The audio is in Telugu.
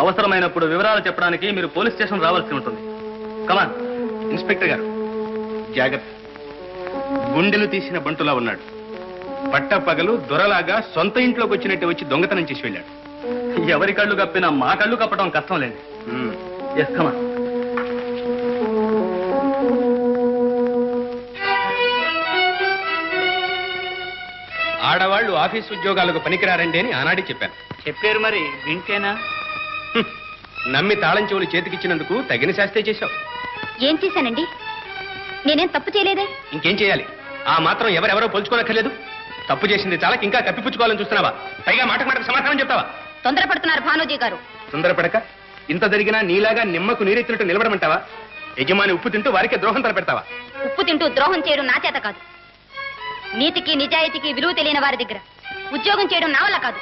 అవసరమైనప్పుడు వివరాలు చెప్పడానికి మీరు పోలీస్ స్టేషన్ రావాల్సి ఉంటుంది. కమాన్. ఇన్స్పెక్టర్ గారు జాగ్రత్త. గుండెలు తీసిన బంటులా ఉన్నాడు. పట్టపగలు దొరలాగా సొంత ఇంట్లోకి వచ్చినట్టు వచ్చి దొంగతనం చేసి వెళ్ళాడు. ఎవరి కళ్ళు కప్పినా మా కళ్ళు కప్పడం కష్టం లేదు. ఎస్, కమాన్. ఆడవాళ్లు ఆఫీస్ ఉద్యోగాలకు పనికిరారండి అని ఆనాడే చెప్పాను. చెప్పారు, మరి వింటేనా? నమ్మి తాళం చెవులు చేతికిచ్చినందుకు తగిన శాస్త్రే చేశావు. ఏం చేశానండి? నేనేం తప్పు చేయలేదే. ఇంకేం చేయాలి? ఆ మాత్రం ఎవరెవరో పోల్చుకోనక్కర్లేదు. తప్పు చేసింది చాలకి ఇంకా కప్పిపుచ్చుకోవాలని చూస్తున్నావా? పైగా మాటకు సమాధానం చెప్తావా? తొందరపడుతున్నారు భానోజీ గారు. తొందరపడక ఇంత జరిగినా నీలాగా నిమ్మకు నీరెత్తినట్టు నిలబడమంటావా? యజమాని ఉప్పు తింటూ వారికే ద్రోహం తలపెడతావా? ఉప్పు తింటూ ద్రోహం చేయడం నా చేత కాదు. నీతికి నిజాయితీకి విలువ తెలియని వారి దగ్గర ఉద్యోగం చేయడం నా వల్ల కాదు.